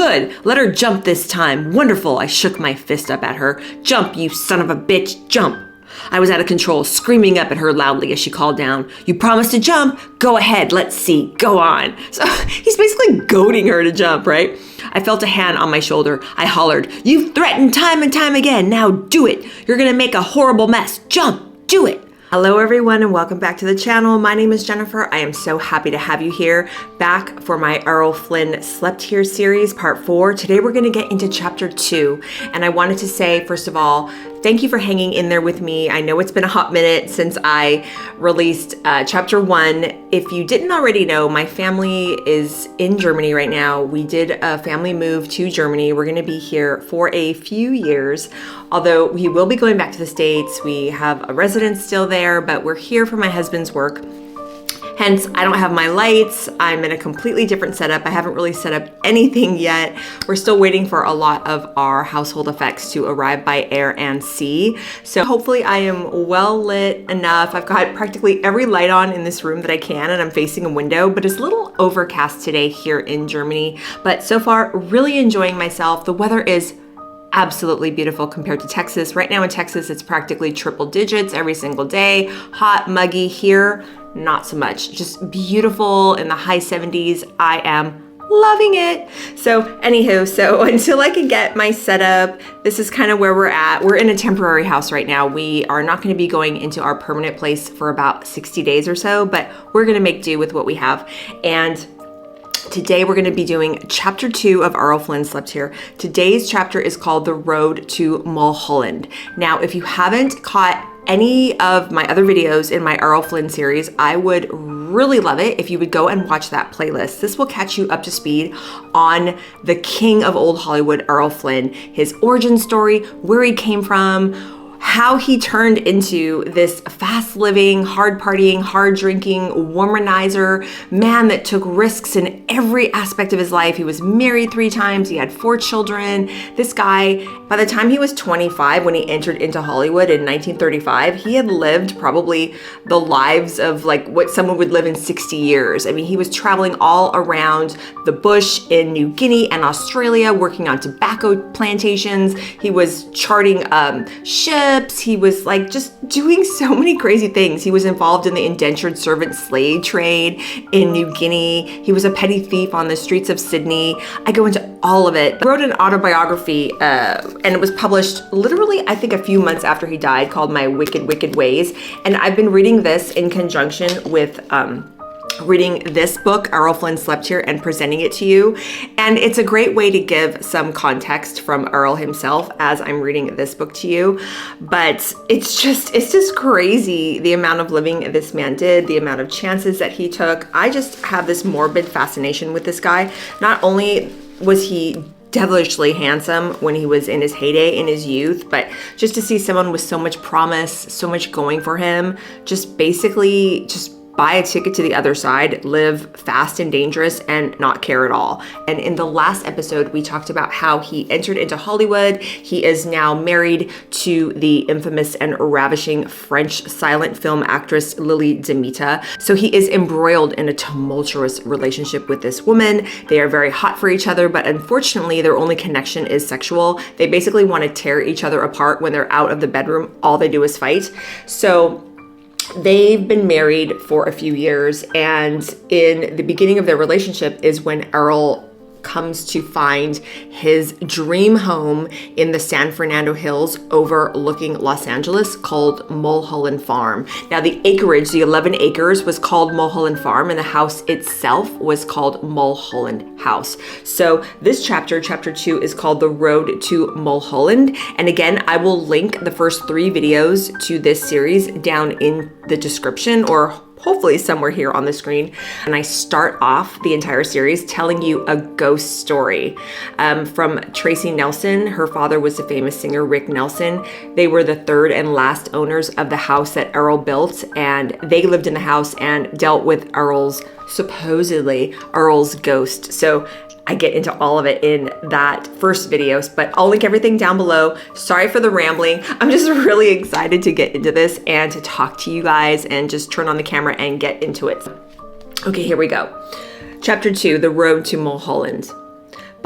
Good. Let her jump this time. Wonderful. I shook my fist up at her. Jump, you son of a bitch. Jump. I was out of control, screaming up at her loudly as she called down. You promised to jump? Go ahead. Let's see. Go on. So he's basically goading her to jump, right? I felt a hand on my shoulder. I hollered, you've threatened time and time again. Now do it. You're going to make a horrible mess. Jump. Do it. Hello everyone and welcome back to the channel. My name is Jennifer. I am so happy to have you here back for my Errol Flynn Slept Here series, part 4. Today we're going to get into chapter 2. And I wanted to say, first of all, thank you for hanging in there with me. I know it's been a hot minute since I released chapter 1. If you didn't already know, my family is in Germany right now. We did a family move to Germany. We're going to be here for a few years, although we will be going back to the States. We have a residence still there, but we're here for my husband's work. Hence, I don't have my lights. I'm in a completely different setup. I haven't really set up anything yet. We're still waiting for a lot of our household effects to arrive by air and sea. So hopefully I am well lit enough. I've got practically every light on in this room that I can, and I'm facing a window, but it's a little overcast today here in Germany. But so far, really enjoying myself. The weather is absolutely beautiful compared to Texas. Right now in Texas, it's practically triple digits every single day. Hot, muggy. Here, not so much. Just beautiful in the high 70s. I am loving it. So anywho, so until I can get my setup, this is kind of where we're at. We're in a temporary house right now. We are not going to be going into our permanent place for about 60 days or so, but we're going to make do with what we have. And today we're going to be doing chapter 2 of Errol Flynn Slept Here. Today's chapter is called The Road to Mulholland. Now, if you haven't caught any of my other videos in my Errol Flynn series, I would really love it if you would go and watch that playlist. This will catch you up to speed on the king of old Hollywood, Errol Flynn, his origin story, where he came from, how he turned into this fast-living, hard-partying, hard-drinking womanizer man that took risks in every aspect of his life. He was married 3 times. He had 4 children. This guy, by the time he was 25, when he entered into Hollywood in 1935, he had lived probably the lives of like what someone would live in 60 years. I mean, he was traveling all around the bush in New Guinea and Australia, working on tobacco plantations. He was charting ships. He was like just doing so many crazy things. He was involved in the indentured servant slave trade in New Guinea. He was a petty thief on the streets of Sydney. I go into all of it. I wrote an autobiography and it was published literally, I think, a few months after he died, called My Wicked, Wicked Ways. And I've been reading this in conjunction with reading this book, Errol Flynn Slept Here, and presenting it to you. And it's a great way to give some context from Errol himself as I'm reading this book to you. But it's just crazy the amount of living this man did, the amount of chances that he took. I just have this morbid fascination with this guy. Not only was he devilishly handsome when he was in his heyday, in his youth, but just to see someone with so much promise, so much going for him, just basically just buy a ticket to the other side, live fast and dangerous, and not care at all. And in the last episode, we talked about how he entered into Hollywood. He is now married to the infamous and ravishing French silent film actress Lili Damita. So he is embroiled in a tumultuous relationship with this woman. They are very hot for each other, but unfortunately, their only connection is sexual. They basically want to tear each other apart when they're out of the bedroom. All they do is fight. So they've been married for a few years, and in the beginning of their relationship is when Errol comes to find his dream home in the San Fernando Hills overlooking Los Angeles called Mulholland Farm. Now the acreage, the 11 acres, was called Mulholland Farm, and the house itself was called Mulholland House. So this chapter, chapter 2, is called The Road to Mulholland. And again, I will link the first 3 videos to this series down in the description, or hopefully somewhere here on the screen. And I start off the entire series telling you a ghost story from Tracy Nelson. Her father was the famous singer Rick Nelson. They were the 3rd and last owners of the house that Errol built, and they lived in the house and dealt with supposedly Errol's ghost. So I get into all of it in that first video, but I'll link everything down below. Sorry for the rambling. I'm just really excited to get into this and to talk to you guys and just turn on the camera and get into it. Okay, here we go. Chapter 2, The Road to Mulholland.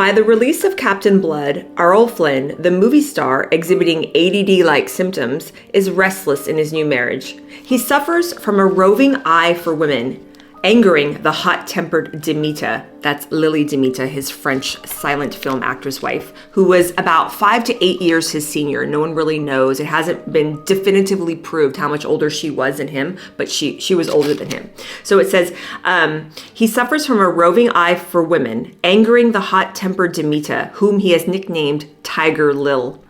By the release of Captain Blood, Errol Flynn, the movie star exhibiting ADD-like symptoms, is restless in his new marriage. He suffers from a roving eye for women, angering the hot-tempered Damita, that's Lili Damita, his French silent film actress wife, who was about 5 to 8 years his senior. No one really knows. It hasn't been definitively proved how much older she was than him, but she was older than him. So it says, he suffers from a roving eye for women, angering the hot-tempered Damita, whom he has nicknamed Tiger Lil.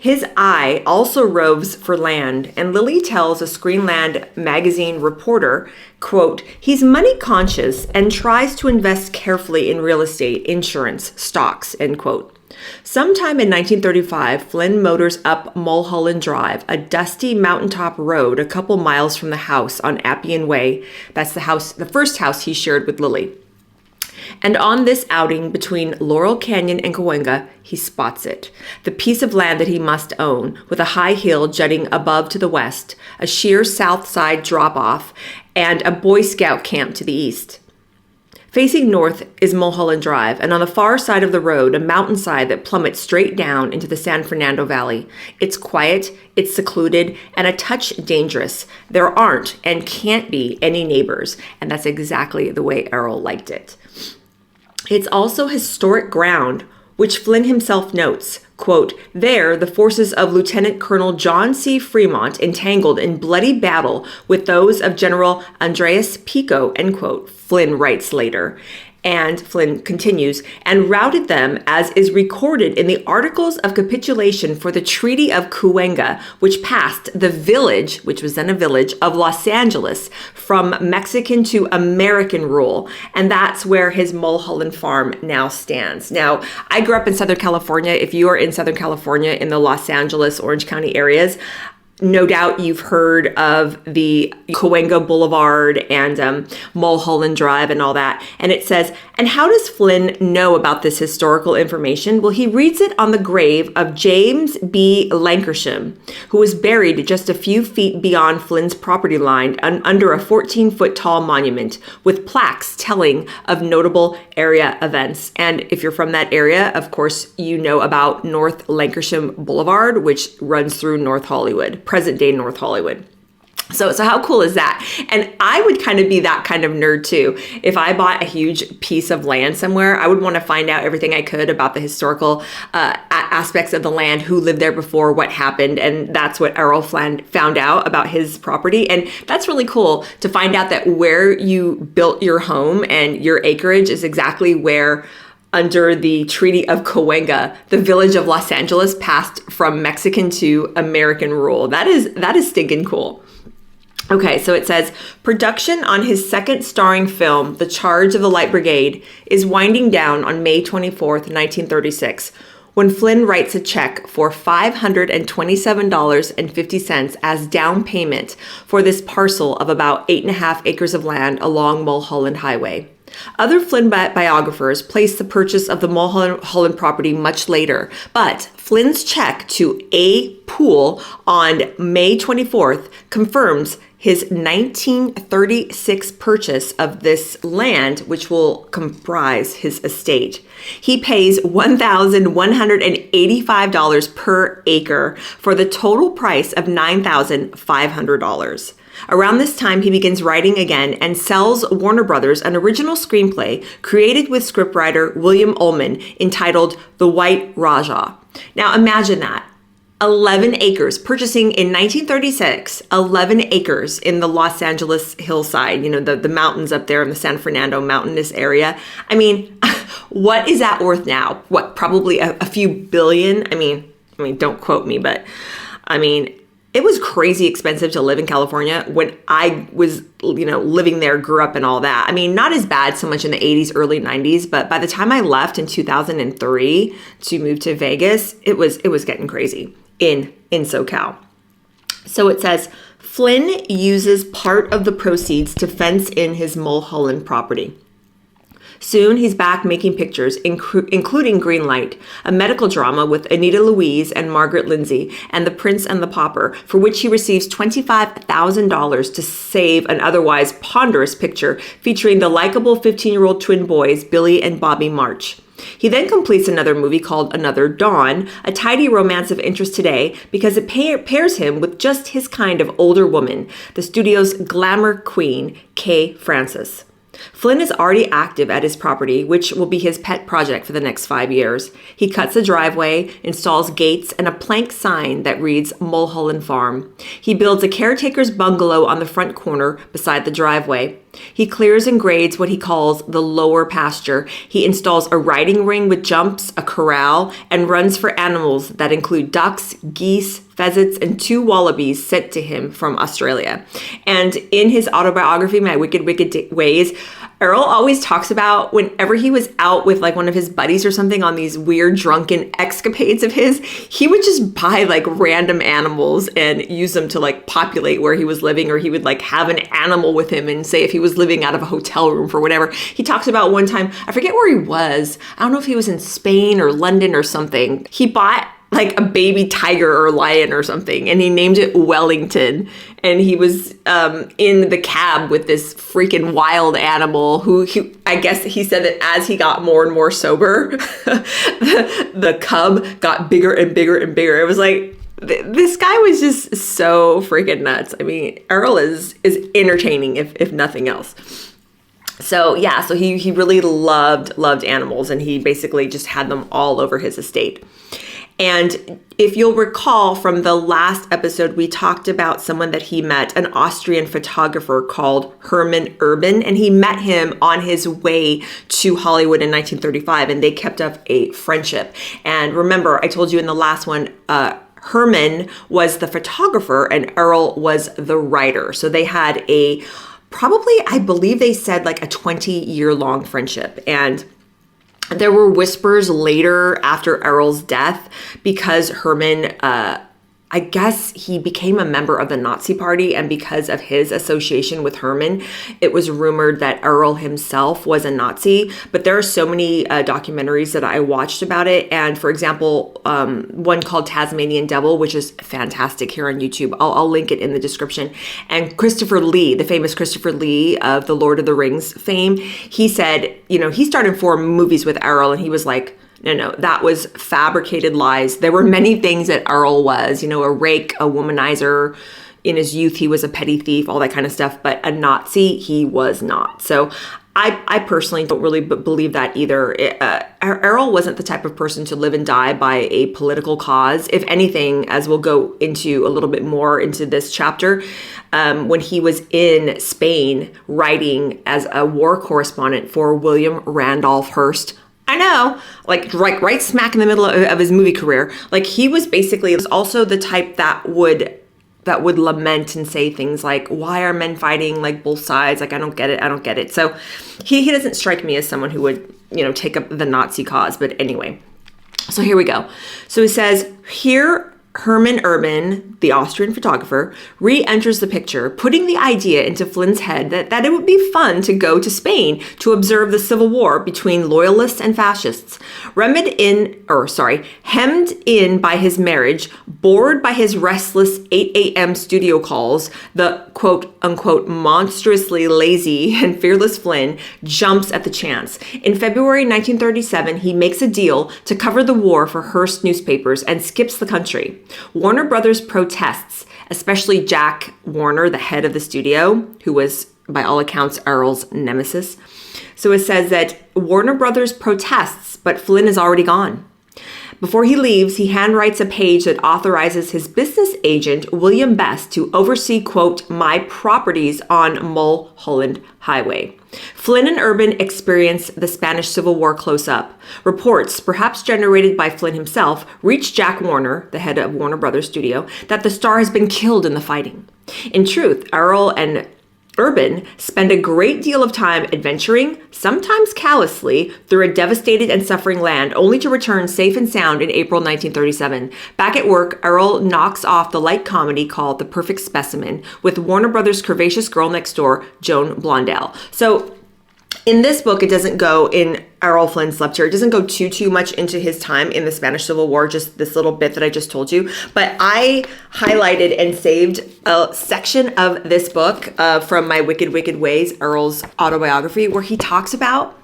His eye also roves for land, and Lili tells a Screenland magazine reporter, quote, he's money conscious and tries to invest carefully in real estate, insurance, stocks, end quote. Sometime in 1935, Flynn motors up Mulholland Drive, a dusty mountaintop road a couple miles from the house on Appian Way. That's the first house he shared with Lili. And on this outing between Laurel Canyon and Cahuenga, he spots it. The piece of land that he must own, with a high hill jutting above to the west, a sheer south side drop-off, and a Boy Scout camp to the east. Facing north is Mulholland Drive, and on the far side of the road, a mountainside that plummets straight down into the San Fernando Valley. It's quiet, it's secluded, and a touch dangerous. There aren't and can't be any neighbors, and that's exactly the way Errol liked it. It's also historic ground, which Flynn himself notes, quote, there the forces of Lieutenant Colonel John C. Fremont entangled in bloody battle with those of General Andreas Pico, end quote, Flynn writes later. And Flynn continues, and routed them as is recorded in the Articles of Capitulation for the Treaty of Cahuenga, which passed the village, which was then a village, of Los Angeles from Mexican to American rule. And that's where his Mulholland Farm now stands. Now, I grew up in Southern California. If you are in Southern California in the Los Angeles, Orange County areas, no doubt you've heard of the Cahuenga Boulevard and Mulholland Drive and all that. And it says, and how does Flynn know about this historical information? Well, he reads it on the grave of James B. Lankershim, who was buried just a few feet beyond Flynn's property line under a 14-foot tall monument with plaques telling of notable area events. And if you're from that area, of course, you know about North Lankershim Boulevard, which runs through North Hollywood. Present-day North Hollywood. So how cool is that? And I would kind of be that kind of nerd too. If I bought a huge piece of land somewhere, I would want to find out everything I could about the historical aspects of the land, who lived there before, what happened. And that's what Errol Flynn found out about his property. And that's really cool to find out that where you built your home and your acreage is exactly where, under the Treaty of Cahuenga, the village of Los Angeles passed from Mexican to American rule. That is stinking cool. Okay, so it says, production on his second starring film, The Charge of the Light Brigade, is winding down on May 24th, 1936, when Flynn writes a check for $527.50 as down payment for this parcel of about 8.5 acres of land along Mulholland Highway. Other Flynn biographers place the purchase of the Mulholland property much later, but Flynn's check to A. Poole on May 24th confirms his 1936 purchase of this land, which will comprise his estate. He pays $1,185 per acre for the total price of $9,500. Around this time, he begins writing again and sells Warner Brothers an original screenplay created with scriptwriter William Ullman entitled The White Rajah. Now imagine that. 11 acres, purchasing in 1936, 11 acres in the Los Angeles hillside, the mountains up there in the San Fernando mountainous area. I mean, what is that worth now? What, probably a few billion? I mean, don't quote me, but it was crazy expensive to live in California when I was, living there, grew up and all that. Not as bad so much in the 80s, early 90s, but by the time I left in 2003 to move to Vegas, it was getting crazy in SoCal. So it says, Flynn uses part of the proceeds to fence in his Mulholland property. Soon, he's back making pictures, including Greenlight, a medical drama with Anita Louise and Margaret Lindsay, and The Prince and the Pauper, for which he receives $25,000 to save an otherwise ponderous picture featuring the likable 15-year-old twin boys, Billy and Bobby March. He then completes another movie called Another Dawn, a tidy romance of interest today because it pairs him with just his kind of older woman, the studio's glamour queen, Kay Francis. Flynn is already active at his property, which will be his pet project for the next 5 years. He cuts a driveway, installs gates, and a plank sign that reads Mulholland Farm. He builds a caretaker's bungalow on the front corner beside the driveway. He clears and grades what he calls the lower pasture. He installs a riding ring with jumps, a corral, and runs for animals that include ducks, geese, pheasants, and 2 wallabies sent to him from Australia. And in his autobiography, My Wicked, Wicked Ways, Errol always talks about whenever he was out with like one of his buddies or something on these weird drunken escapades of his, he would just buy like random animals and use them to like populate where he was living, or he would like have an animal with him and say if he was living out of a hotel room for whatever. He talks about one time, I forget where he was. I don't know if he was in Spain or London or something. He bought like a baby tiger or lion or something, and he named it Wellington. And he was in the cab with this freaking wild animal who I guess he said that as he got more and more sober, the cub got bigger and bigger and bigger. It was like, this guy was just so freaking nuts. I mean, Errol is entertaining if nothing else. So yeah, so he really loved animals, and he basically just had them all over his estate. And if you'll recall from the last episode, we talked about someone that he met, an Austrian photographer called Hermann Urban, and he met him on his way to Hollywood in 1935, and they kept up a friendship. And remember, I told you in the last one, Herman was the photographer and Errol was the writer. So they had probably, I believe they said like a 20-year-long friendship. And there were whispers later after Errol's death because Herman, I guess he became a member of the Nazi Party, and because of his association with Herman, it was rumored that Errol himself was a Nazi. But there are so many documentaries that I watched about it. And for example, one called Tasmanian Devil, which is fantastic here on YouTube. I'll link it in the description. And Christopher Lee, the famous Christopher Lee of the Lord of the Rings fame, he said, he started 4 movies with Errol, and he was like, no, that was fabricated lies. There were many things that Errol was, a rake, a womanizer. In his youth, he was a petty thief, all that kind of stuff. But a Nazi, he was not. So I personally don't really believe that either. Errol wasn't the type of person to live and die by a political cause. If anything, as we'll go into a little bit more into this chapter, when he was in Spain writing as a war correspondent for William Randolph Hearst, I know, like right smack in the middle of his movie career. Like he was also the type that would lament and say things like, why are men fighting like both sides? Like, I don't get it. So he doesn't strike me as someone who would, take up the Nazi cause. But anyway, so here we go. So he says, here Hermann Urban, the Austrian photographer, re-enters the picture, putting the idea into Flynn's head that it would be fun to go to Spain to observe the civil war between loyalists and fascists. Hemmed in by his marriage, bored by his restless 8 a.m. studio calls, the quote-unquote monstrously lazy and fearless Flynn jumps at the chance. In February 1937, he makes a deal to cover the war for Hearst newspapers and skips the country. Warner Brothers protests, especially Jack Warner, the head of the studio, who was, by all accounts, Errol's nemesis. So it says that Warner Brothers protests, but Flynn is already gone. Before he leaves, he handwrites a page that authorizes his business agent, William Best, to oversee, quote, my properties on Mulholland Highway. Flynn and Urban experience the Spanish Civil War close up. Reports, perhaps generated by Flynn himself, reach Jack Warner, the head of Warner Brothers Studio, that the star has been killed in the fighting. In truth, Errol and Urban spend a great deal of time adventuring, sometimes callously, through a devastated and suffering land, only to return safe and sound in April 1937. Back at work, Errol knocks off the light comedy called The Perfect Specimen with Warner Brothers' curvaceous girl next door, Joan Blondell. So in this book, it doesn't go in Errol Flynn Slept Here. It doesn't go too much into his time in the Spanish Civil War, just this little bit that I just told you. But I highlighted and saved a section of this book from My Wicked, Wicked Ways, Errol's autobiography, where he talks about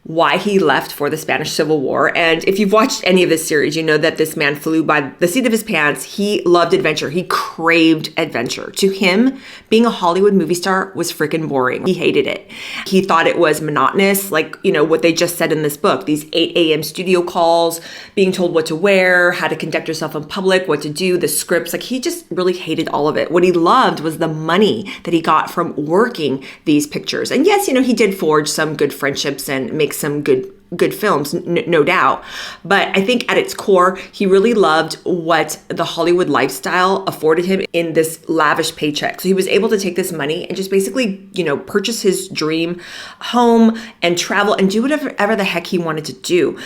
why he left for the Spanish Civil War. And if you've watched any of this series, you know that this man flew by the seat of his pants. He loved adventure. He craved adventure. To him, being a Hollywood movie star was freaking boring. He hated it. He thought it was monotonous, like, you know, what they just said in this book, these 8 a.m. studio calls, being told what to wear, how to conduct yourself in public, what to do, the scripts. Like, he just really hated all of it. What he loved was the money that he got from working these pictures. And yes, you know, he did forge some good friendships and make some good films, no doubt. But I think at its core, he really loved what the Hollywood lifestyle afforded him in this lavish paycheck. So he was able to take this money and just basically, you know, purchase his dream home and travel and do whatever the heck he wanted to do.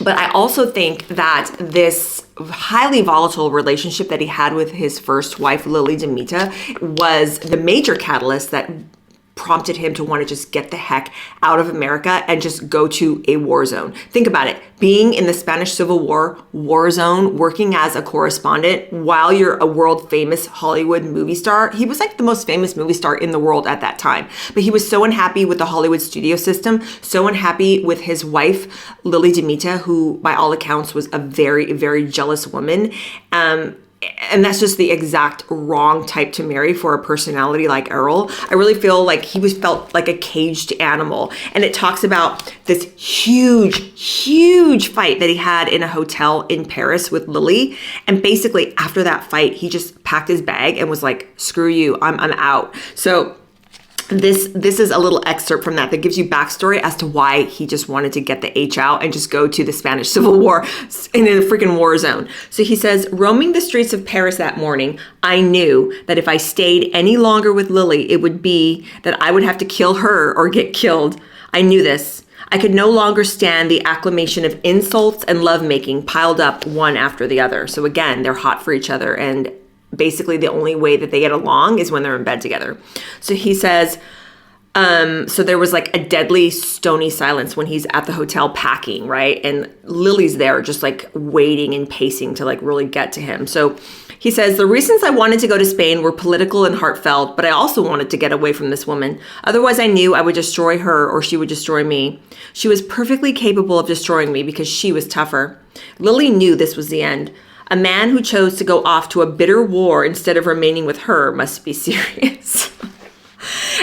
But I also think that this highly volatile relationship that he had with his first wife, Lili Damita, was the major catalyst that prompted him to want to just get the heck out of America and just go to a war zone. Think about it. Being in the Spanish Civil war zone, working as a correspondent while you're a world famous Hollywood movie star. He was like the most famous movie star in the world at that time. But he was so unhappy with the Hollywood studio system, so unhappy with his wife, Lili Damita, who by all accounts was a very, very jealous woman. And that's just the exact wrong type to marry for a personality like Errol. I really feel like he felt like a caged animal. And it talks about this huge fight that he had in a hotel in Paris with Lili. And basically after that fight, he just packed his bag and was like, screw you, I'm out. So this is a little excerpt from that gives you backstory as to why he just wanted to get the H out and just go to the Spanish Civil War in a freaking war zone. So he says, roaming the streets of Paris that morning, I knew that if I stayed any longer with Lili, it would be that I would have to kill her or get killed. I knew this. I could no longer stand the acclamation of insults and lovemaking piled up one after the other. So again, they're hot for each other, and basically the only way that they get along is when they're in bed together. So he says, so there was like a deadly stony silence when he's at the hotel packing, right? And Lili's there just like waiting and pacing to like really get to him. So he says, the reasons I wanted to go to Spain were political and heartfelt, but I also wanted to get away from this woman. Otherwise, I knew I would destroy her or she would destroy me. She was perfectly capable of destroying me because she was tougher. Lili knew this was the end. A man who chose to go off to a bitter war instead of remaining with her must be serious.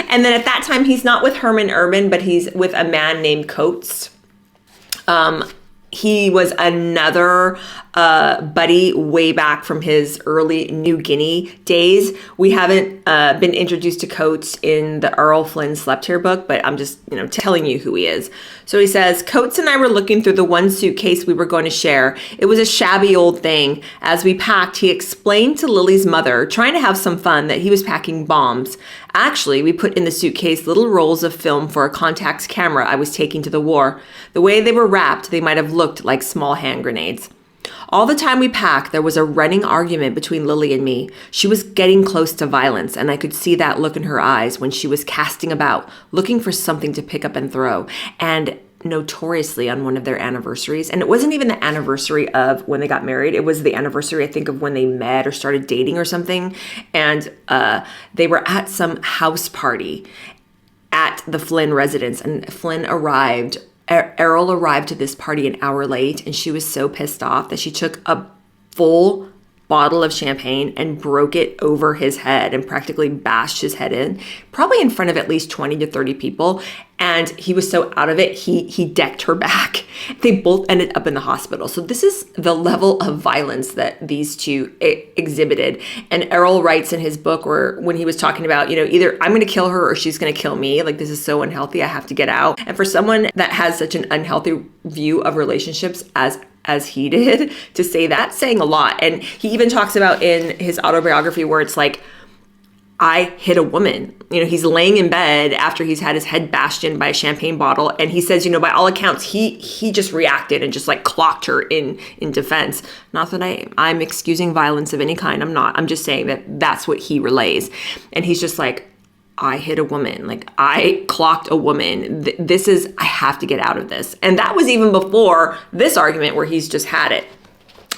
And then at that time, he's not with Herman Urban, but he's with a man named Coates. He was another buddy way back from his early New Guinea days. We haven't been introduced to Coates in the Errol Flynn Slept Here book, but I'm just, telling you who he is. So he says, Coates and I were looking through the one suitcase we were going to share. It was a shabby old thing. As we packed, he explained to Lili's mother, trying to have some fun, that he was packing bombs. Actually, we put in the suitcase little rolls of film for a Contax camera I was taking to the war. The way they were wrapped, they might have looked like small hand grenades. All the time we packed, there was a running argument between Lili and me. She was getting close to violence, and I could see that look in her eyes when she was casting about, looking for something to pick up and throw. And notoriously on one of their anniversaries, and it wasn't even the anniversary of when they got married, it was the anniversary, I think, of when they met or started dating or something, and they were at some house party at the Flynn residence, and Flynn arrived. Errol arrived to this party an hour late, and she was so pissed off that she took a full bottle of champagne and broke it over his head and practically bashed his head in, probably in front of at least 20 to 30 people. And he was so out of it, he decked her back. They both ended up in the hospital. So this is the level of violence that these two exhibited. And Errol writes in his book, where when he was talking about, either I'm going to kill her or she's going to kill me. Like, this is so unhealthy. I have to get out. And for someone that has such an unhealthy view of relationships as he did, to say that, saying a lot. And he even talks about in his autobiography where it's like, I hit a woman. He's laying in bed after he's had his head bashed in by a champagne bottle. And he says, by all accounts, he just reacted and just like clocked her in defense. Not that I'm excusing violence of any kind. I'm not. I'm just saying that that's what he relays. And he's just like, I hit a woman. Like, I clocked a woman. I have to get out of this. And that was even before this argument where he's just had it.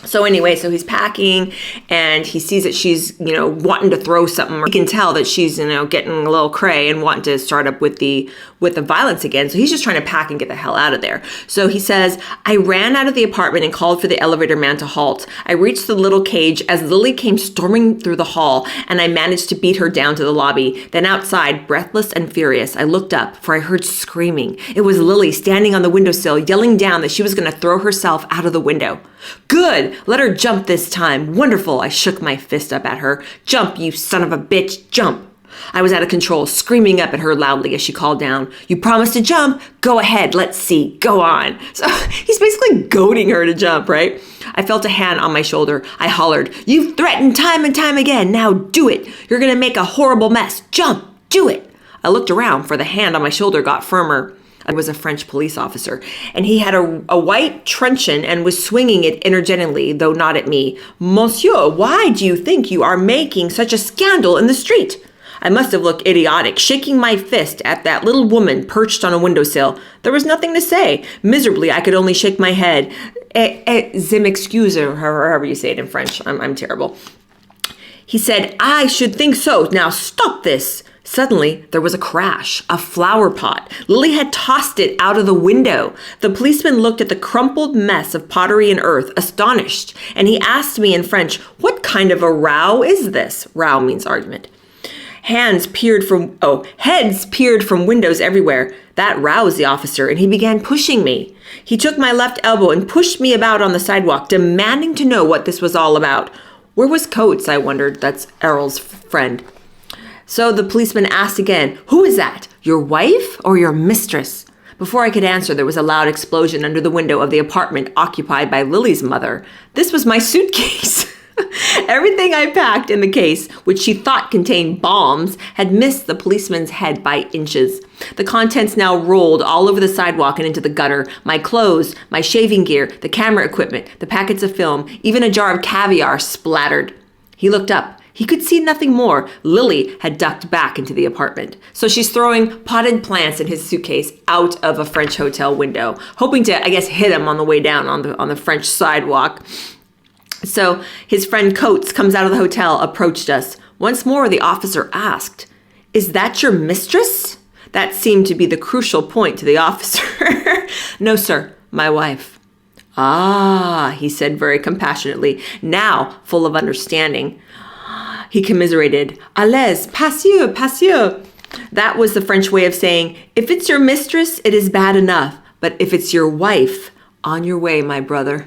So anyway, so he's packing and he sees that she's, wanting to throw something. He can tell that she's, getting a little cray and wanting to start up with the with the violence again. So he's just trying to pack and get the hell out of there. So he says, I ran out of the apartment and called for the elevator man to halt. I reached the little cage as Lili came storming through the hall, and I managed to beat her down to the lobby. Then outside, breathless and furious, I looked up, for I heard screaming. It was Lili standing on the windowsill, yelling down that she was going to throw herself out of the window. Good! Let her jump this time. Wonderful! I shook my fist up at her. Jump, you son of a bitch, jump! I was out of control, screaming up at her loudly as she called down, You promised to jump? Go ahead, let's see, go on. So he's basically goading her to jump, right? I felt a hand on my shoulder. I hollered, You've threatened time and time again, now do it. You're gonna make a horrible mess. Jump, do it. I looked around, for the hand on my shoulder got firmer. I was a French police officer, and he had a white truncheon and was swinging it energetically, though not at me. Monsieur, why do you think you are making such a scandal in the street? I must have looked idiotic, shaking my fist at that little woman perched on a windowsill. There was nothing to say. Miserably, I could only shake my head. Je m'excuse, or however you say it in French. I'm terrible. He said, I should think so. Now stop this. Suddenly, there was a crash, a flower pot. Lili had tossed it out of the window. The policeman looked at the crumpled mess of pottery and earth, astonished, and he asked me in French, What kind of a row is this? Row means argument. Heads peered from windows everywhere. That roused the officer, and he began pushing me. He took my left elbow and pushed me about on the sidewalk, demanding to know what this was all about. Where was Coates, I wondered. That's Errol's friend. So the policeman asked again, Who is that? Your wife or your mistress? Before I could answer, there was a loud explosion under the window of the apartment occupied by Lili's mother. This was my suitcase. Everything I packed in the case, which she thought contained bombs, had missed the policeman's head by inches. The contents now rolled all over the sidewalk and into the gutter. My clothes, my shaving gear, the camera equipment, the packets of film, even a jar of caviar splattered. He looked up. He could see nothing more. Lili had ducked back into the apartment. So she's throwing potted plants in his suitcase out of a French hotel window, hoping to, I guess, hit him on the way down on the French sidewalk. So his friend Coates comes out of the hotel, approached us. Once more, the officer asked, Is that your mistress? That seemed to be the crucial point to the officer. No, sir, my wife. Ah, he said very compassionately, now full of understanding. He commiserated, Allez, passez, passez. That was the French way of saying, if it's your mistress, it is bad enough. But if it's your wife, on your way, my brother.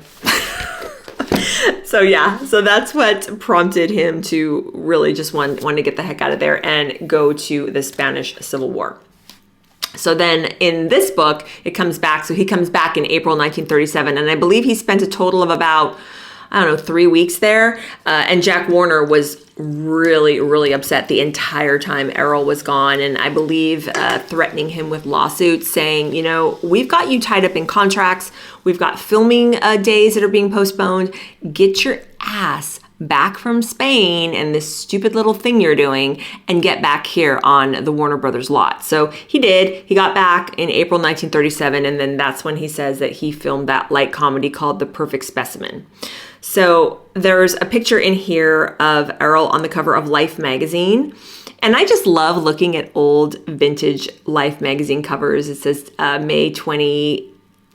So that's what prompted him to really just want to get the heck out of there and go to the Spanish Civil War. So then in this book, it comes back. So he comes back in April 1937, and I believe he spent a total of about, 3 weeks there. And Jack Warner was really, really upset the entire time Errol was gone. And I believe threatening him with lawsuits, saying, we've got you tied up in contracts. We've got filming days that are being postponed. Get your ass back from Spain and this stupid little thing you're doing and get back here on the Warner Brothers lot. So he did. He got back in April 1937, and then that's when he says that he filmed that light comedy called The Perfect Specimen. So there's a picture in here of Errol on the cover of Life magazine. And I just love looking at old vintage Life magazine covers. It says May 23rd,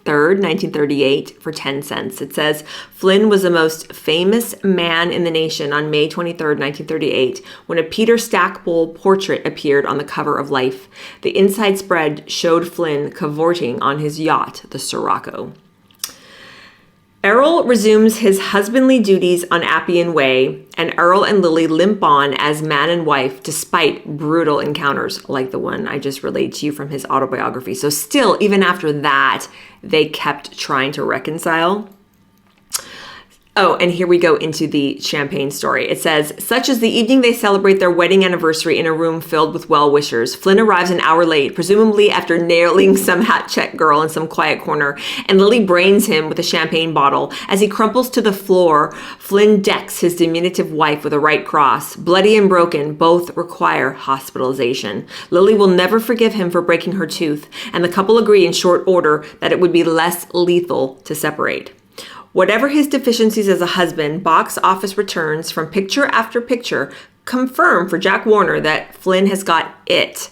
1938 for 10 cents. It says, Flynn was the most famous man in the nation on May 23rd, 1938, when a Peter Stackpole portrait appeared on the cover of Life. The inside spread showed Flynn cavorting on his yacht, the Sirocco. Errol resumes his husbandly duties on Appian Way, and Errol and Lili limp on as man and wife despite brutal encounters like the one I just relayed to you from his autobiography. So still, even after that, they kept trying to reconcile. Oh, and here we go into the champagne story. It says, such as the evening they celebrate their wedding anniversary in a room filled with well-wishers. Flynn arrives an hour late, presumably after nailing some hat-check girl in some quiet corner, and Lili brains him with a champagne bottle. As he crumples to the floor, Flynn decks his diminutive wife with a right cross. Bloody and broken, both require hospitalization. Lili will never forgive him for breaking her tooth, and the couple agree in short order that it would be less lethal to separate. Whatever his deficiencies as a husband, box office returns from picture after picture confirm for Jack Warner that Flynn has got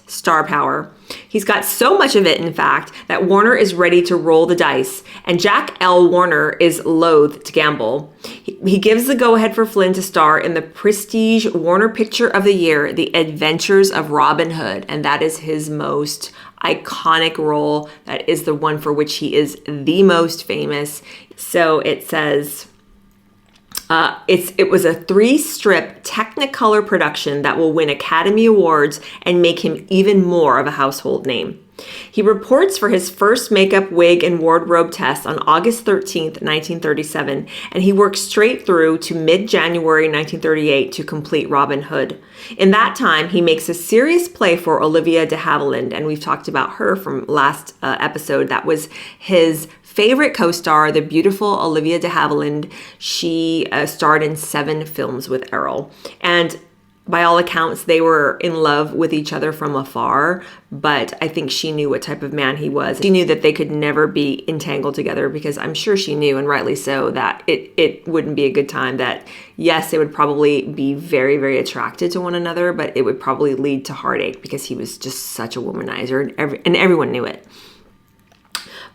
star power. He's got so much of it, in fact, that Warner is ready to roll the dice, and Jack L. Warner is loath to gamble. He gives the go-ahead for Flynn to star in the prestige Warner Picture of the Year, The Adventures of Robin Hood, and that is his most iconic role. That is the one for which he is the most famous. So it says... It was a 3-strip Technicolor production that will win Academy Awards and make him even more of a household name. He reports for his first makeup, wig, and wardrobe test on August 13th, 1937, and he works straight through to mid-January 1938 to complete Robin Hood. In that time, he makes a serious play for Olivia de Havilland, and we've talked about her from last episode. That was his favorite co-star, the beautiful Olivia de Havilland. She starred in 7 films with Errol. And by all accounts, they were in love with each other from afar, but I think she knew what type of man he was. She knew that they could never be entangled together, because I'm sure she knew, and rightly so, that it wouldn't be a good time, that yes, they would probably be very, very attracted to one another, but it would probably lead to heartache, because he was just such a womanizer, and everyone knew it.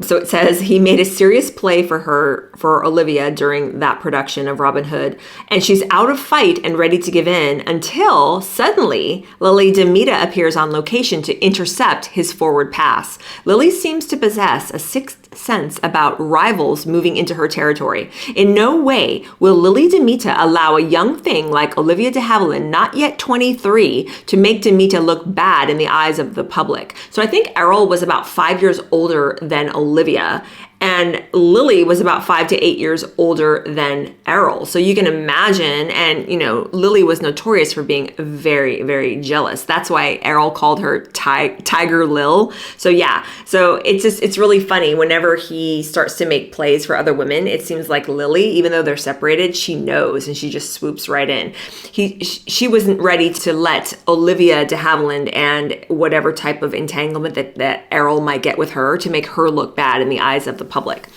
So it says he made a serious play for Olivia during that production of Robin Hood, and she's out of fight and ready to give in until suddenly Lili Damita appears on location to intercept his forward pass. Lili seems to possess a sixth sense about rivals moving into her territory. In no way will Lili Damita allow a young thing like Olivia de Havilland, not yet 23, to make Damita look bad in the eyes of the public. So I think Errol was about 5 years older than Olivia, and Lili was about 5 to 8 years older than Errol. So you can imagine, and Lili was notorious for being very, very jealous. That's why Errol called her Tiger Lil. So yeah, so it's really funny. Whenever he starts to make plays for other women, it seems like Lili, even though they're separated, she knows and she just swoops right in. She wasn't ready to let Olivia de Havilland and whatever type of entanglement that Errol might get with her to make her look bad in the eyes of the public.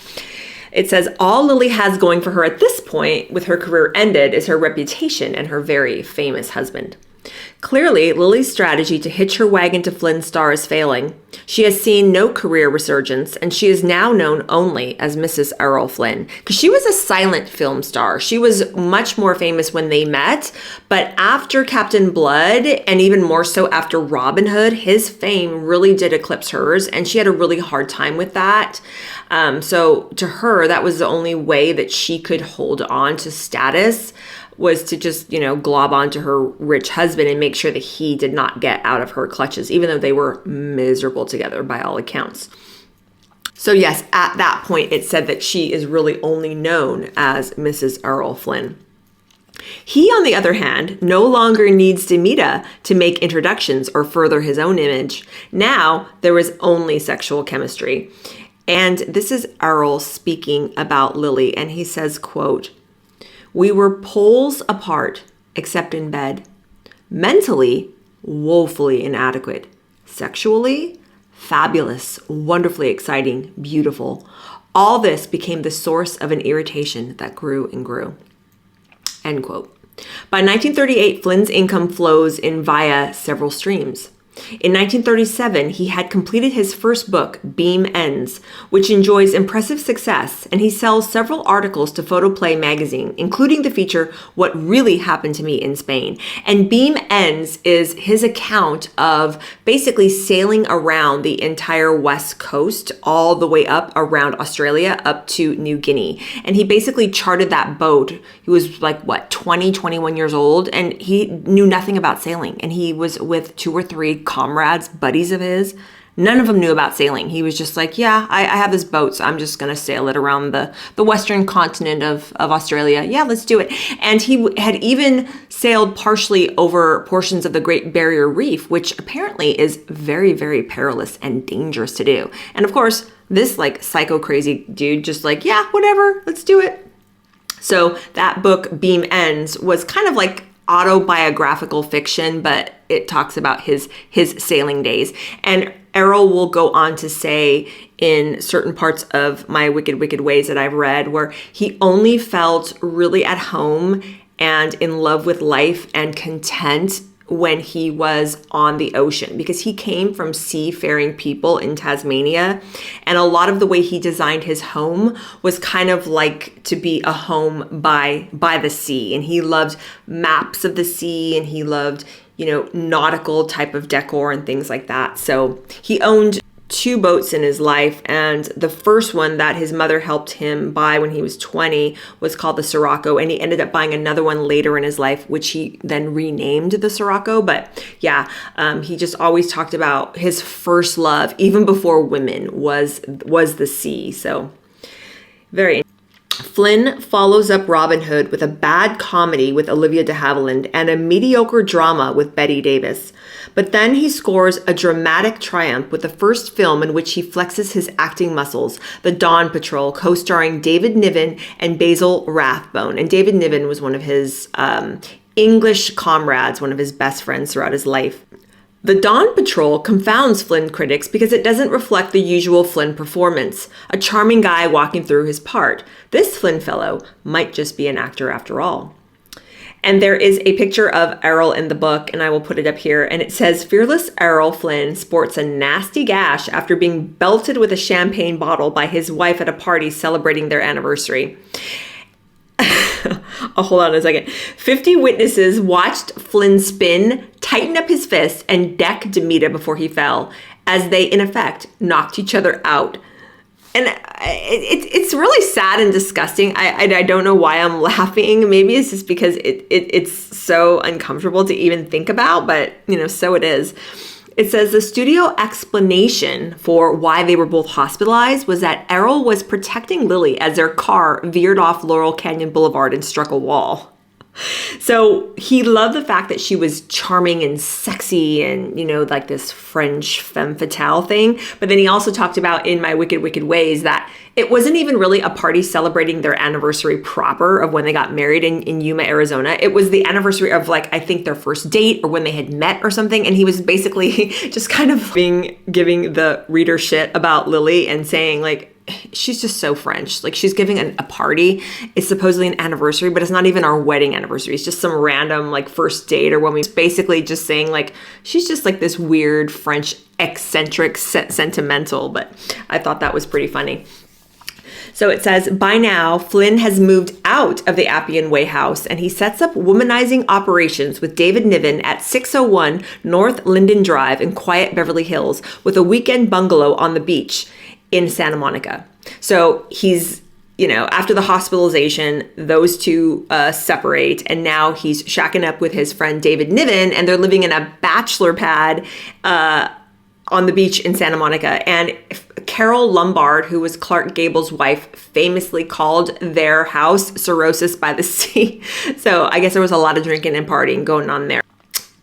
It says all Lili has going for her at this point, with her career ended, is her reputation and her very famous husband. Clearly, Lili's strategy to hitch her wagon to Flynn's star is failing. She has seen no career resurgence, and she is now known only as Mrs. Errol Flynn, because she was a silent film star. She was much more famous when they met, but after Captain Blood, and even more so after Robin Hood, his fame really did eclipse hers, and she had a really hard time with that. So to her, that was the only way that she could hold on to status, was to just, glob onto her rich husband and make sure that he did not get out of her clutches, even though they were miserable together by all accounts. So yes, at that point, it said that she is really only known as Mrs. Errol Flynn. He, on the other hand, no longer needs Damita to make introductions or further his own image. Now, there was only sexual chemistry. And this is Errol speaking about Lili, and he says, quote, "We were poles apart, except in bed. Mentally, woefully inadequate. Sexually, fabulous, wonderfully exciting, beautiful. All this became the source of an irritation that grew and grew." End quote. By 1938, Flynn's income flows in via several streams. In 1937, he had completed his first book, Beam Ends, which enjoys impressive success, and he sells several articles to Photoplay magazine, including the feature What Really Happened to Me in Spain. And Beam Ends is his account of basically sailing around the entire West Coast, all the way up around Australia, up to New Guinea. And he basically charted that boat. He was 21 years old, and he knew nothing about sailing. And he was with 2 or 3 comrades, buddies of his. None of them knew about sailing. He was just like, yeah, I have this boat, so I'm just going to sail it around the western continent of Australia. Yeah, let's do it. And he had even sailed partially over portions of the Great Barrier Reef, which apparently is very, very perilous and dangerous to do. And of course, this psycho crazy dude just yeah, whatever, let's do it. So that book, Beam Ends, was kind of like autobiographical fiction, but it talks about his sailing days. And Errol will go on to say in certain parts of My Wicked, Wicked Ways that I've read, where he only felt really at home and in love with life and content when he was on the ocean, because he came from seafaring people in Tasmania, and a lot of the way he designed his home was kind of like to be a home by the sea, and he loved maps of the sea, and he loved, you know, nautical type of decor and things like that. So he owned 2 boats in his life, and the first one that his mother helped him buy when he was 20 was called the Sirocco, and he ended up buying another one later in his life, which he then renamed the Sirocco. But yeah, he just always talked about his first love, even before women, was the sea. So very interesting. Flynn follows up Robin Hood with a bad comedy with Olivia de Havilland and a mediocre drama with Bette Davis. But then he scores a dramatic triumph with the first film in which he flexes his acting muscles, The Dawn Patrol, co-starring David Niven and Basil Rathbone. And David Niven was one of his English comrades, one of his best friends throughout his life. The Dawn Patrol confounds Flynn critics because it doesn't reflect the usual Flynn performance, a charming guy walking through his part. This Flynn fellow might just be an actor after all. And there is a picture of Errol in the book, and I will put it up here, and it says, "Fearless Errol Flynn sports a nasty gash after being belted with a champagne bottle by his wife at a party celebrating their anniversary." Oh, hold on a second. 50 witnesses watched Flynn spin, tighten up his fist, and deck Damita before he fell, as they, in effect, knocked each other out. And it's really sad and disgusting. I don't know why I'm laughing. Maybe it's just because it's so uncomfortable to even think about, but, you know, so it is. It says the studio explanation for why they were both hospitalized was that Errol was protecting Lili as their car veered off Laurel Canyon Boulevard and struck a wall. So he loved the fact that she was charming and sexy and, you know, like this French femme fatale thing. But then he also talked about in My Wicked, Wicked Ways that it wasn't even really a party celebrating their anniversary proper of when they got married in Yuma, Arizona. It was the anniversary of, like, I think their first date or when they had met or something. And he was basically just kind of giving the reader shit about Lili and saying, like, she's just so French. Like, she's giving a party. It's supposedly an anniversary, but it's not even our wedding anniversary. It's just some random, like, first date or when we basically just saying, like, she's just like this weird French eccentric sentimental. But I thought that was pretty funny. So it says, by now, Flynn has moved out of the Appian Way house, and he sets up womanizing operations with David Niven at 601 North Linden Drive in quiet Beverly Hills, with a weekend bungalow on the beach in Santa Monica. So he's, you know, after the hospitalization, those two separate, and now he's shacking up with his friend David Niven, and they're living in a bachelor pad on the beach in Santa Monica. And Carol Lombard, who was Clark Gable's wife, famously called their house Cirrhosis by the Sea. So I guess there was a lot of drinking and partying going on there.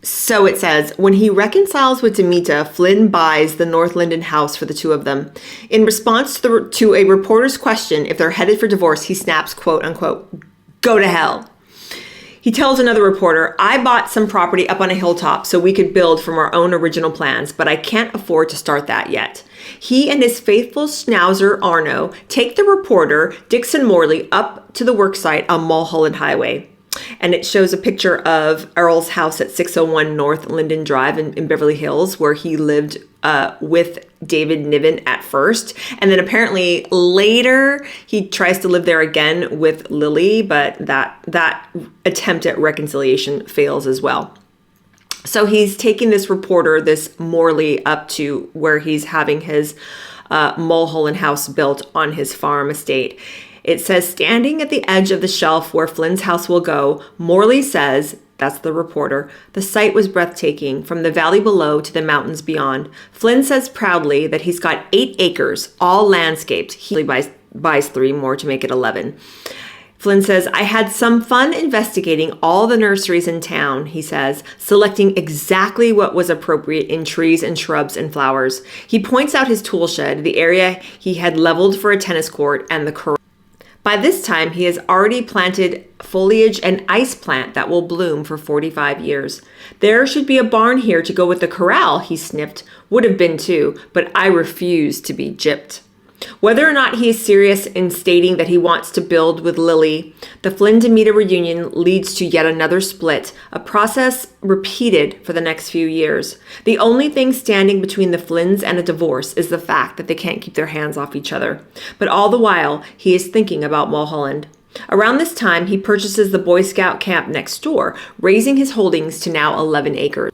So it says, when he reconciles with Damita, Flynn buys the North Linden house for the two of them. In response to a reporter's question if they're headed for divorce, he snaps, quote unquote, "Go to hell." He tells another reporter, "I bought some property up on a hilltop so we could build from our own original plans, but I can't afford to start that yet." He and his faithful schnauzer Arno take the reporter, Dixon Morley, up to the worksite on Mulholland Highway. And it shows a picture of Errol's house at 601 North Linden Drive in Beverly Hills, where he lived with David Niven at first. And then apparently later he tries to live there again with Lili, but that attempt at reconciliation fails as well. So he's taking this reporter, this Morley, up to where he's having his Mulholland house built on his farm estate. It says, standing at the edge of the shelf where Flynn's house will go, Morley says, that's the reporter, the sight was breathtaking from the valley below to the mountains beyond. Flynn says proudly that he's got 8 acres, all landscaped. He buys 3 more to make it 11. Flynn says, I had some fun investigating all the nurseries in town, he says, selecting exactly what was appropriate in trees and shrubs and flowers. He points out his tool shed, the area he had leveled for a tennis court, and the corral. By this time, he has already planted foliage and ice plant that will bloom for 45 years. There should be a barn here to go with the corral, he sniffed. Would have been too, but I refuse to be gypped. Whether or not he is serious in stating that he wants to build with Lili, the Flynn-Damita reunion leads to yet another split, a process repeated for the next few years. The only thing standing between the Flynns and a divorce is the fact that they can't keep their hands off each other. But all the while, he is thinking about Mulholland. Around this time, he purchases the Boy Scout camp next door, raising his holdings to now 11 acres.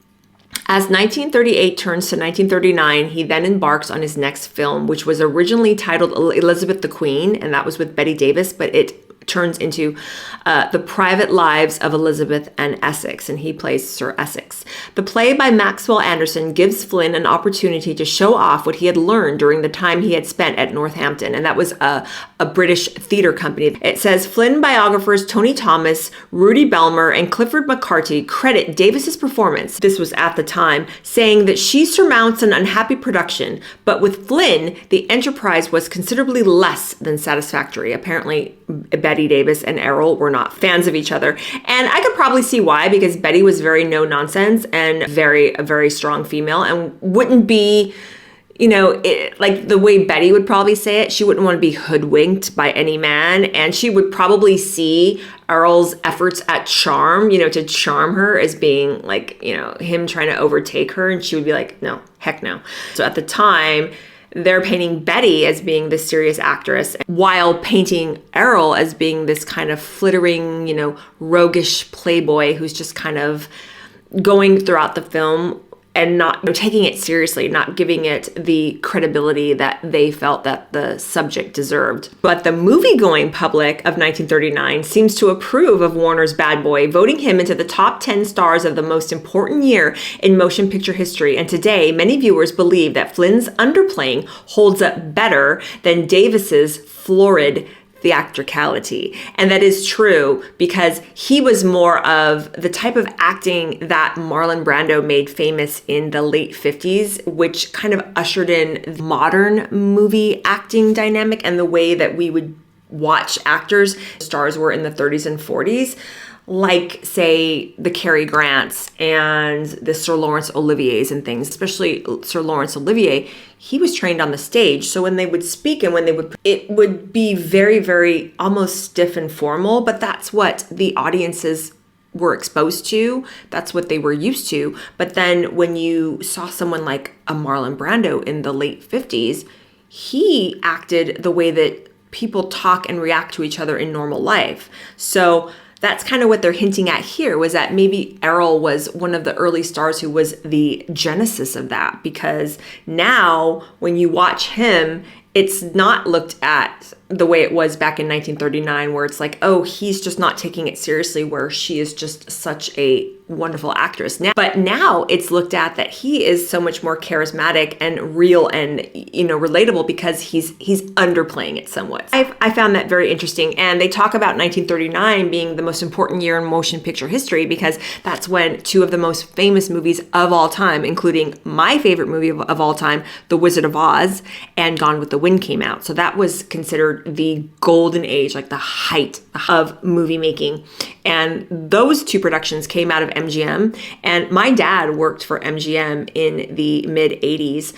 As 1938 turns to 1939, he then embarks on his next film, which was originally titled Elizabeth the Queen, and that was with Bette Davis, but it turns into The Private Lives of Elizabeth and Essex, and he plays Sir Essex. The play by Maxwell Anderson gives Flynn an opportunity to show off what he had learned during the time he had spent at Northampton, and that was a British theater company. It says Flynn biographers Tony Thomas, Rudy Belmer, and Clifford McCarthy credit Davis's performance, this was at the time, saying that she surmounts an unhappy production, but with Flynn, the enterprise was considerably less than satisfactory. Apparently, Bette Davis and Errol were not fans of each other. And I could probably see why, because Bette was very no nonsense and a very strong female, and wouldn't be, like the way Bette would probably say it, she wouldn't want to be hoodwinked by any man. And she would probably see Errol's efforts at charm, to charm her as being like, him trying to overtake her. And she would be like, no, heck no. So at the time, they're painting Bette as being this serious actress while painting Errol as being this kind of flittering, roguish playboy who's just kind of going throughout the film and not taking it seriously, not giving it the credibility that they felt that the subject deserved. But the movie-going public of 1939 seems to approve of Warner's bad boy, voting him into the top 10 stars of the most important year in motion picture history. And today, many viewers believe that Flynn's underplaying holds up better than Davis's florid theatricality. And that is true because he was more of the type of acting that Marlon Brando made famous in the late 50s, which kind of ushered in modern movie acting dynamic and the way that we would watch actors. Stars were in the 30s and 40s. Like, say, the Cary Grants and the Sir Laurence Oliviers and things, especially Sir Laurence Olivier, he was trained on the stage. So when they would speak and it would be very, very almost stiff and formal, but that's what the audiences were exposed to. That's what they were used to. But then when you saw someone like a Marlon Brando in the late 50s, he acted the way that people talk and react to each other in normal life. So that's kind of what they're hinting at here, was that maybe Errol was one of the early stars who was the genesis of that, because now when you watch him, it's not looked at the way it was back in 1939, where it's like, oh, he's just not taking it seriously, where she is just such a wonderful actress. But now it's looked at that he is so much more charismatic and real and, relatable because he's underplaying it somewhat. I found that very interesting. And they talk about 1939 being the most important year in motion picture history because that's when two of the most famous movies of all time, including my favorite movie of all time, The Wizard of Oz and Gone with the Wind, came out. So that was considered the golden age, like the height of movie making. And those two productions came out of MGM. And my dad worked for MGM in the mid 80s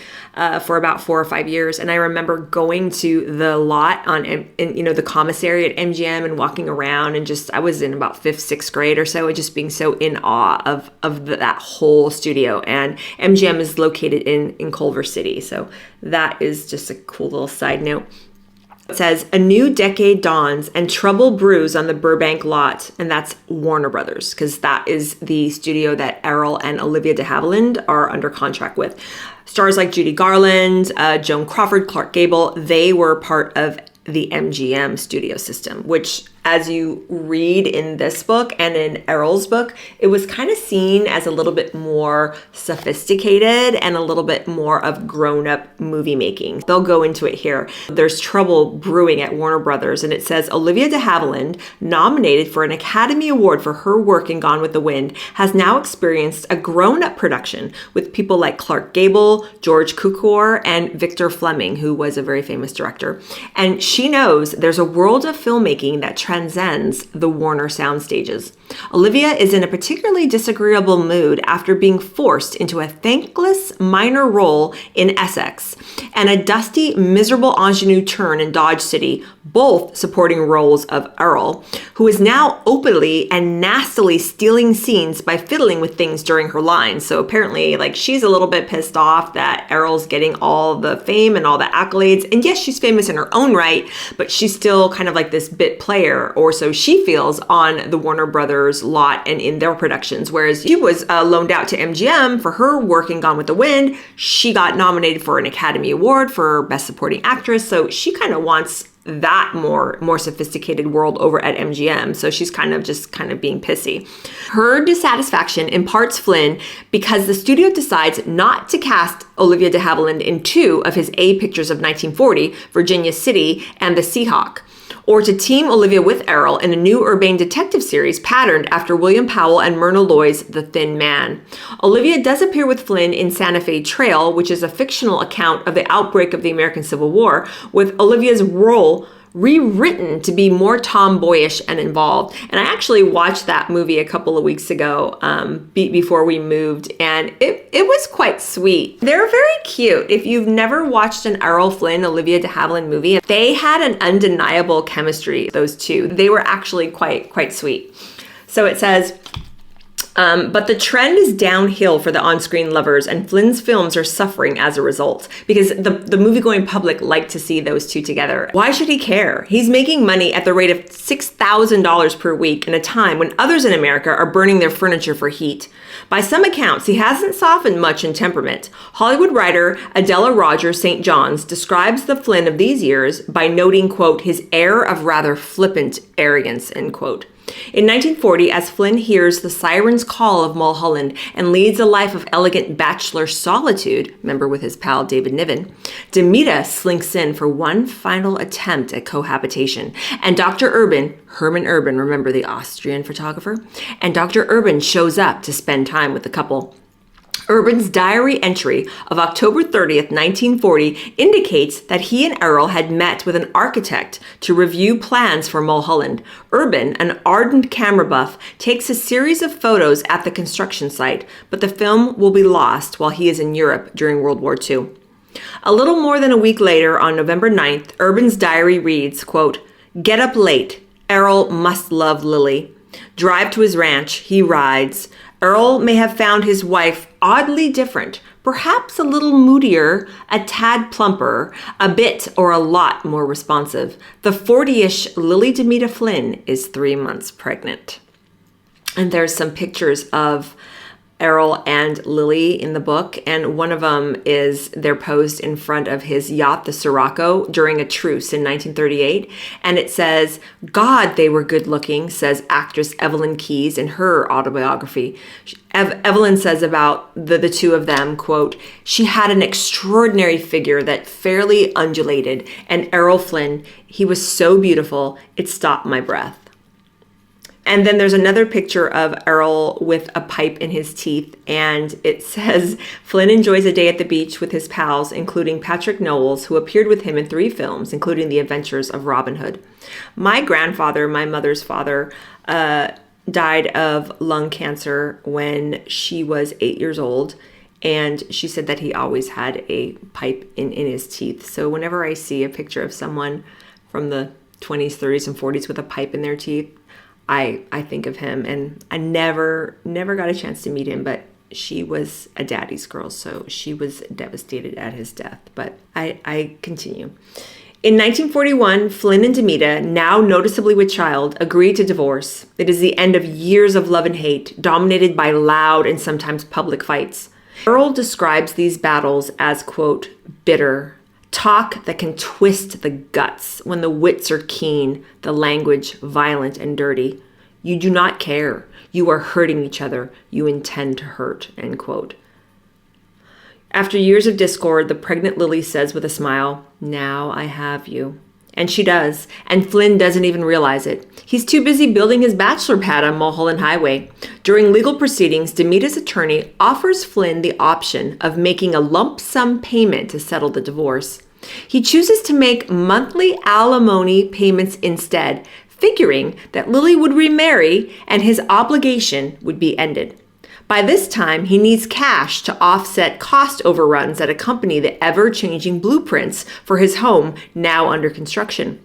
for about 4 or 5 years. And I remember going to the lot the commissary at MGM and walking around and I was in about 5th, 6th grade or so, and just being so in awe of that whole studio. And MGM is located in Culver City. So that is just a cool little side note. It says, a new decade dawns and trouble brews on the Burbank lot. And that's Warner Brothers, because that is the studio that Errol and Olivia de Havilland are under contract with. Stars like Judy Garland, Joan Crawford, Clark Gable, they were part of the MGM studio system, which, as you read in this book and in Errol's book, it was kind of seen as a little bit more sophisticated and a little bit more of grown-up movie making. They'll go into it here. There's trouble brewing at Warner Brothers, and it says Olivia de Havilland, nominated for an Academy Award for her work in Gone with the Wind, has now experienced a grown-up production with people like Clark Gable, George Cukor, and Victor Fleming, who was a very famous director. And she knows there's a world of filmmaking that transcends the Warner sound stages. Olivia is in a particularly disagreeable mood after being forced into a thankless minor role in Essex and a dusty, miserable ingenue turn in Dodge City, both supporting roles of Errol, who is now openly and nastily stealing scenes by fiddling with things during her lines. So apparently, she's a little bit pissed off that Errol's getting all the fame and all the accolades. And yes, she's famous in her own right, but she's still kind of like this bit player, or so she feels, on the Warner Brothers lot and in their productions. Whereas she was loaned out to MGM for her work in Gone with the Wind. She got nominated for an Academy Award for Best Supporting Actress. So she kind of wants that more sophisticated world over at MGM. So she's kind of being pissy. Her dissatisfaction imparts Flynn because the studio decides not to cast Olivia de Havilland in 2 of his A pictures of 1940, Virginia City and The Seahawk, or to team Olivia with Errol in a new urbane detective series patterned after William Powell and Myrna Loy's The Thin Man. Olivia does appear with Flynn in Santa Fe Trail, which is a fictional account of the outbreak of the American Civil War, with Olivia's role rewritten to be more tomboyish and involved. And I actually watched that movie a couple of weeks ago before we moved, and it was quite sweet. They're very cute. If you've never watched an Errol Flynn, Olivia de Havilland movie, they had an undeniable chemistry, those two. They were actually quite sweet. So it says, but the trend is downhill for the on-screen lovers, and Flynn's films are suffering as a result, because the movie-going public like to see those two together. Why should he care? He's making money at the rate of $6,000 per week in a time when others in America are burning their furniture for heat. By some accounts, he hasn't softened much in temperament. Hollywood writer Adela Rogers St. John's describes the Flynn of these years by noting, quote, his air of rather flippant arrogance, end quote. In 1940, as Flynn hears the siren's call of Mulholland and leads a life of elegant bachelor solitude, remember with his pal David Niven, Damita slinks in for one final attempt at cohabitation. And Dr. Herman Urban, remember the Austrian photographer? And Dr. Urban shows up to spend time with the couple. Urban's diary entry of October 30th, 1940 indicates that he and Errol had met with an architect to review plans for Mulholland. Urban, an ardent camera buff, takes a series of photos at the construction site, but the film will be lost while he is in Europe during World War II. A little more than a week later, on November 9th, Urban's diary reads, quote, get up late. Errol must love Lili. Drive to his ranch. He rides. Errol may have found his wife oddly different, perhaps a little moodier, a tad plumper, a bit or a lot more responsive. The 40-ish Lili Damita Flynn is 3 months pregnant. And there's some pictures of Errol and Lili in the book, and one of them is they're posed in front of his yacht, the Sirocco, during a truce in 1938, and it says, God, they were good looking, says actress Evelyn Keyes in her autobiography. Evelyn says about the two of them, quote, she had an extraordinary figure that fairly undulated, and Errol Flynn, he was so beautiful, it stopped my breath. And then there's another picture of Errol with a pipe in his teeth, and it says, Flynn enjoys a day at the beach with his pals, including Patrick Knowles, who appeared with him in 3 films, including The Adventures of Robin Hood. My grandfather, my mother's father, died of lung cancer when she was 8 years old, and she said that he always had a pipe in his teeth. So whenever I see a picture of someone from the 20s, 30s, and 40s with a pipe in their teeth, I think of him, and I never got a chance to meet him, but she was a daddy's girl, so she was devastated at his death. But I continue. In 1941, Flynn and Damita, now noticeably with child, agreed to divorce. It is the end of years of love and hate, dominated by loud and sometimes public fights. Errol describes these battles as, quote, bitter. Talk that can twist the guts when the wits are keen, the language violent and dirty. You do not care. You are hurting each other. You intend to hurt, end quote. After years of discord, the pregnant Lili says with a smile, now I have you. And she does, and Flynn doesn't even realize it. He's too busy building his bachelor pad on Mulholland Highway. During legal proceedings, Damita's attorney offers Flynn the option of making a lump sum payment to settle the divorce. He chooses to make monthly alimony payments instead, figuring that Lili would remarry and his obligation would be ended. By this time, he needs cash to offset cost overruns that accompany the ever-changing blueprints for his home now under construction.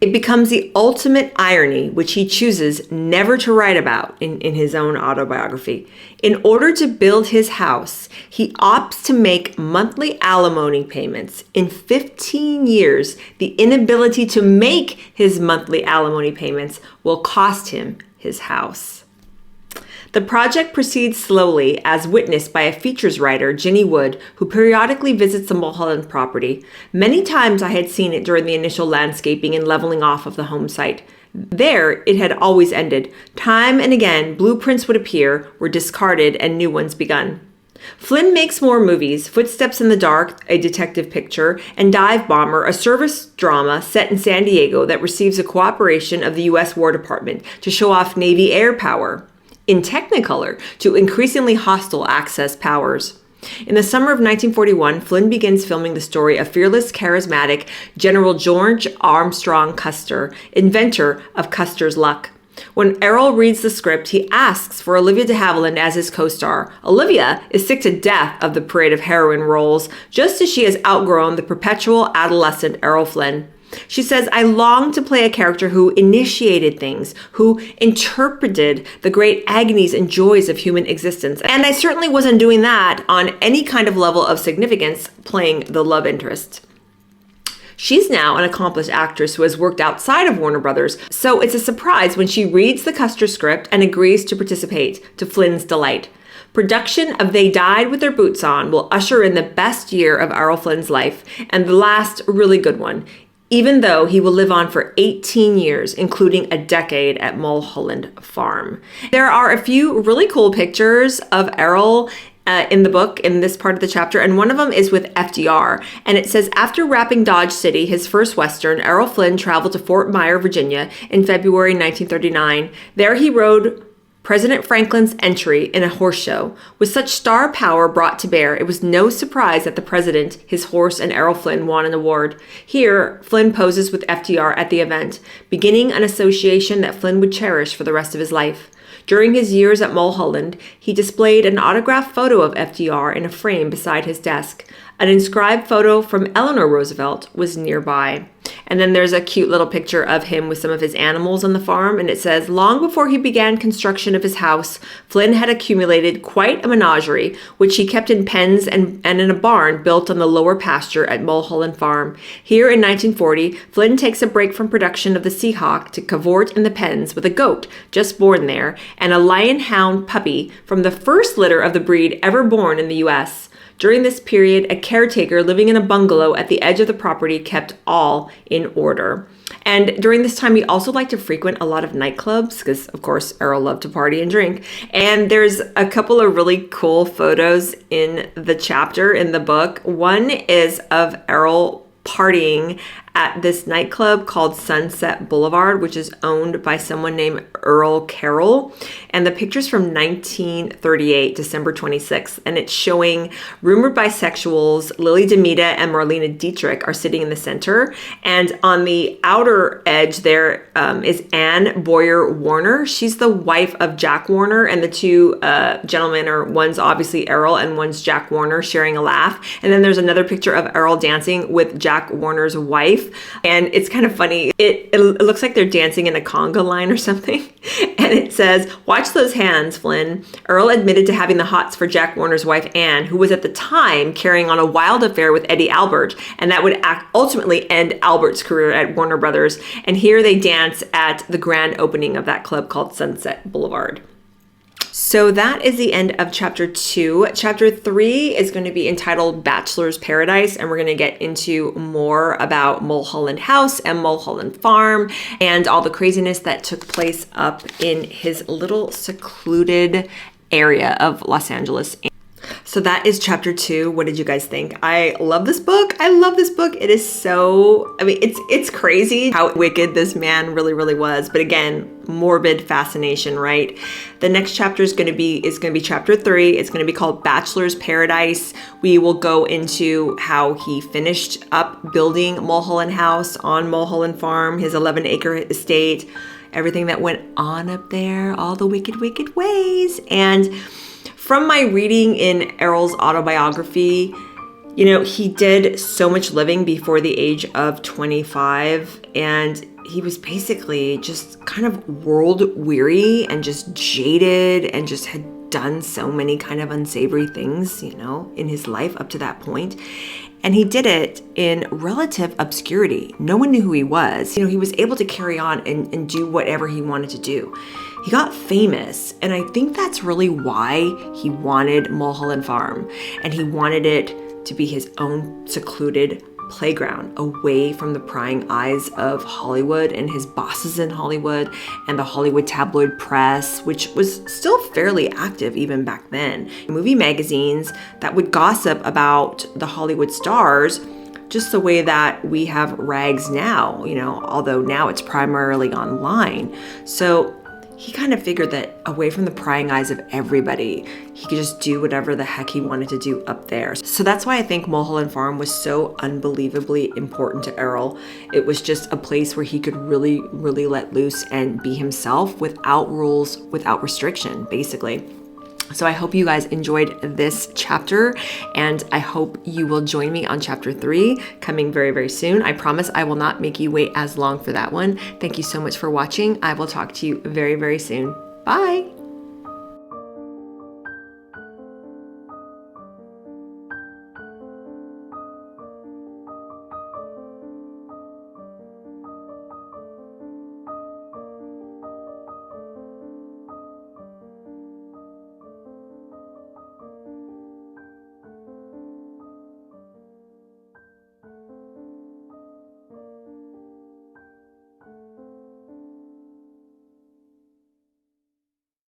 It becomes the ultimate irony, which he chooses never to write about in his own autobiography. In order to build his house, he opts to make monthly alimony payments. In 15 years, the inability to make his monthly alimony payments will cost him his house. The project proceeds slowly, as witnessed by a features writer, Ginny Wood, who periodically visits the Mulholland property. Many times I had seen it during the initial landscaping and leveling off of the home site. There, it had always ended. Time and again, blueprints would appear, were discarded, and new ones begun. Flynn makes more movies: Footsteps in the Dark, a detective picture, and Dive Bomber, a service drama set in San Diego that receives the cooperation of the U.S. War Department to show off Navy air power in Technicolor to increasingly hostile Axis powers. In the summer of 1941, Flynn begins filming the story of fearless, charismatic General George Armstrong Custer, inventor of Custer's luck. When Errol reads the script, he asks for Olivia de Havilland as his co-star. Olivia is sick to death of the parade of heroine roles, just as she has outgrown the perpetual adolescent Errol Flynn. She says, "I long to play a character who initiated things, who interpreted the great agonies and joys of human existence. And I certainly wasn't doing that on any kind of level of significance, playing the love interest." She's now an accomplished actress who has worked outside of Warner Brothers, so it's a surprise when she reads the Custer script and agrees to participate, to Flynn's delight. Production of They Died with Their Boots On will usher in the best year of Errol Flynn's life, and the last really good one, even though he will live on for 18 years, including a decade at Mulholland Farm. There are a few really cool pictures of Errol in the book, in this part of the chapter, and one of them is with FDR. And it says, after wrapping Dodge City, his first Western, Errol Flynn traveled to Fort Myer, Virginia in February 1939. There he rode President Franklin's entry in a horse show. With such star power brought to bear, it was no surprise that the president, his horse, and Errol Flynn won an award. Here, Flynn poses with FDR at the event, beginning an association that Flynn would cherish for the rest of his life. During his years at Mulholland, he displayed an autographed photo of FDR in a frame beside his desk. An inscribed photo from Eleanor Roosevelt was nearby. And then there's a cute little picture of him with some of his animals on the farm, and it says, long before he began construction of his house, Flynn had accumulated quite a menagerie, which he kept in pens and in a barn built on the lower pasture at Mulholland Farm. Here in 1940, Flynn takes a break from production of the Seahawk to cavort in the pens with a goat just born there and a lion-hound puppy from the first litter of the breed ever born in the U.S. During this period, a caretaker living in a bungalow at the edge of the property kept all in order. And during this time, he also liked to frequent a lot of nightclubs because, of course, Errol loved to party and drink. And there's a couple of really cool photos in the chapter in the book. One is of Errol partying at this nightclub called Sunset Boulevard, which is owned by someone named Earl Carroll. And the picture's from 1938, December 26th. And it's showing rumored bisexuals Lili Damita and Marlene Dietrich are sitting in the center. And on the outer edge there is Anne Boyer Warner. She's the wife of Jack Warner. And the two gentlemen are, one's obviously Errol and one's Jack Warner, sharing a laugh. And then there's another picture of Errol dancing with Jack Warner's wife. And it's kind of funny. It looks like they're dancing in a conga line or something. And it says, watch those hands, Flynn. Earl admitted to having the hots for Jack Warner's wife, Anne, who was at the time carrying on a wild affair with Eddie Albert. And that would ultimately end Albert's career at Warner Brothers. And here they dance at the grand opening of that club called Sunset Boulevard. So that is the end of chapter 2. Chapter 3 is going to be entitled Bachelor's Paradise, and we're going to get into more about Mulholland House and Mulholland Farm and all the craziness that took place up in his little secluded area of Los Angeles. So that is chapter 2. What did you guys think? I love this book. I love this book. It is so, I mean, it's crazy how wicked this man really, really was. But again, morbid fascination, right? The next chapter is going to be chapter 3. It's going to be called Bachelor's Paradise. We will go into how he finished up building Mulholland House on Mulholland Farm, his 11-acre estate, everything that went on up there, all the wicked, wicked ways. And from my reading in Errol's autobiography, you know, he did so much living before the age of 25, and he was basically just kind of world weary and just jaded and just had done so many kind of unsavory things, you know, in his life up to that point. And he did it in relative obscurity. No one knew who he was. You know, he was able to carry on and do whatever he wanted to do. He got famous, and I think that's really why he wanted Mulholland Farm. And he wanted it to be his own secluded playground, away from the prying eyes of Hollywood and his bosses in Hollywood and the Hollywood tabloid press, which was still fairly active even back then. Movie magazines that would gossip about the Hollywood stars just the way that we have rags now, you know, although now it's primarily online. So he kind of figured that away from the prying eyes of everybody, he could just do whatever the heck he wanted to do up there. So that's why I think Mulholland Farm was so unbelievably important to Errol. It was just a place where he could really, really let loose and be himself without rules, without restriction, basically. So I hope you guys enjoyed this chapter, and I hope you will join me on chapter 3 coming very, very soon. I promise I will not make you wait as long for that one. Thank you so much for watching. I will talk to you very, very soon. Bye.